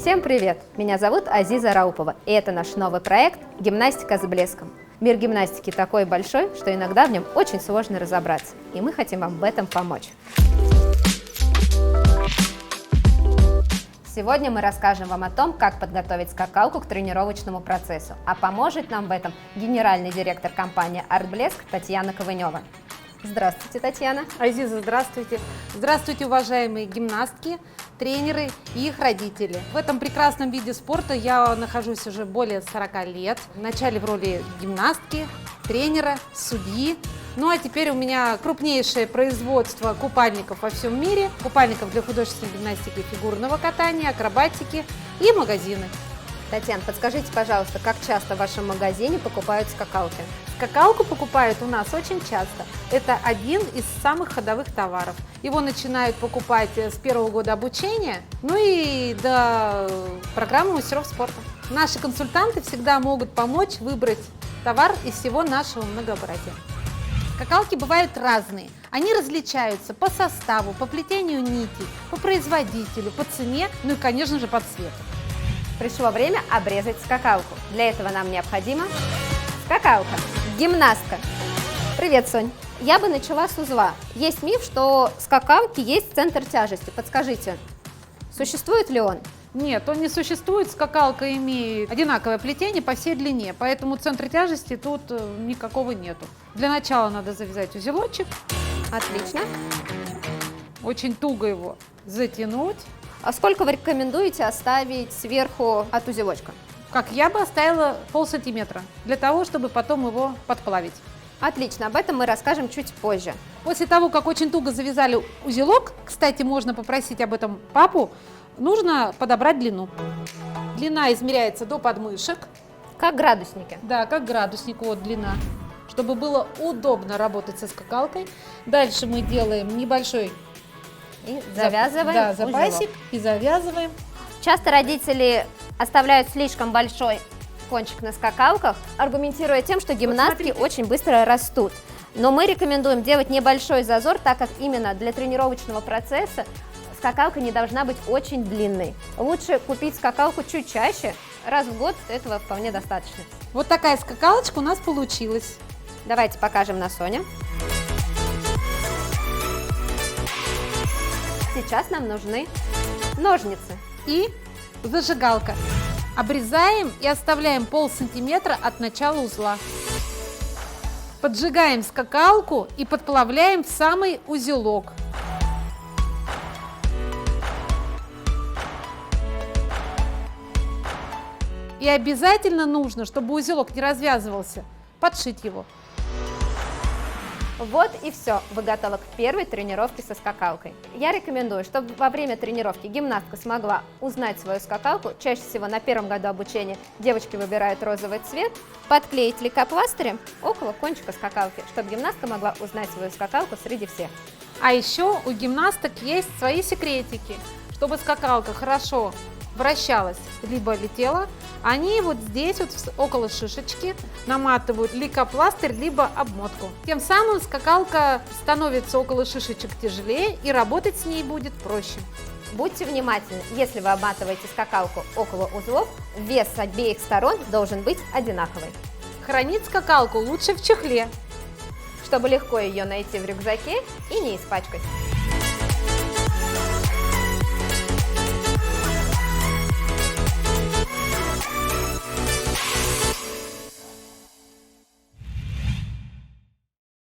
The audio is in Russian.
Всем привет! Меня зовут Азиза Раупова, и это наш новый проект «Гимнастика с блеском». Мир гимнастики такой большой, что иногда в нем очень сложно разобраться, и мы хотим вам в этом помочь. Сегодня мы расскажем вам о том, как подготовить скакалку к тренировочному процессу, а поможет нам в этом генеральный директор компании «Артблеск» Татьяна Ковынева. Здравствуйте, Татьяна. Азиза, здравствуйте. Здравствуйте, уважаемые гимнастки, тренеры и их родители. В этом прекрасном виде спорта я нахожусь уже более 40 лет. Вначале в роли гимнастки, тренера, судьи. Ну а теперь у меня крупнейшее производство купальников во всем мире. Купальников для художественной гимнастики, фигурного катания, акробатики и магазины. Татьяна, подскажите, пожалуйста, как часто в вашем магазине покупают скакалки? Скакалку покупают у нас очень часто. Это один из самых ходовых товаров. Его начинают покупать с первого года обучения, ну и до программы мастеров спорта. Наши консультанты всегда могут помочь выбрать товар из всего нашего многообразия. Скакалки бывают разные. Они различаются по составу, по плетению нитей, по производителю, по цене, ну и, конечно же, по цвету. Пришло время обрезать скакалку. Для этого нам необходима скакалка, гимнастка. Привет, Сонь. Я бы начала с узла. Есть миф, что скакалки есть центр тяжести. Подскажите, существует ли он? Нет, он не существует. Скакалка имеет одинаковое плетение по всей длине, поэтому центра тяжести тут никакого нету. Для начала надо завязать узелочек. Отлично. Очень туго его затянуть. А сколько вы рекомендуете оставить сверху от узелочка? Как я бы оставила полсантиметра, для того, чтобы потом его подплавить. Отлично, об этом мы расскажем чуть позже. После того, как очень туго завязали узелок, кстати, можно попросить об этом папу, нужно подобрать длину. Длина измеряется до подмышек. Как градусники? Да, как градусник, вот длина. Чтобы было удобно работать со скакалкой. Дальше мы делаем небольшой и завязываем запасик узелок. И завязываем. Часто родители оставляют слишком большой кончик на скакалках, аргументируя тем, что гимнастки очень быстро растут. Но мы рекомендуем делать небольшой зазор, так как именно для тренировочного процесса скакалка не должна быть очень длинной. Лучше купить скакалку чуть чаще, раз в год, этого вполне достаточно. Вот такая скакалочка у нас получилась. Давайте покажем на Соне. Сейчас нам нужны ножницы и зажигалка. Обрезаем и оставляем полсантиметра от начала узла. Поджигаем скакалку и подплавляем в самый узелок. И обязательно нужно, чтобы узелок не развязывался, подшить его. Вот и все, вы готовы к первой тренировке со скакалкой. Я рекомендую, чтобы во время тренировки гимнастка смогла узнать свою скакалку. Чаще всего на первом году обучения девочки выбирают розовый цвет, подклеить лейкопластырем около кончика скакалки, чтобы гимнастка могла узнать свою скакалку среди всех. А еще у гимнасток есть свои секретики, чтобы скакалка хорошо вращалась, либо летела. Они вот здесь, вот около шишечки, наматывают лейкопластырь, либо обмотку. Тем самым скакалка становится около шишечек тяжелее, и работать с ней будет проще. Будьте внимательны, если вы обматываете скакалку около узлов, вес с обеих сторон должен быть одинаковый. Хранить скакалку лучше в чехле, чтобы легко ее найти в рюкзаке и не испачкать.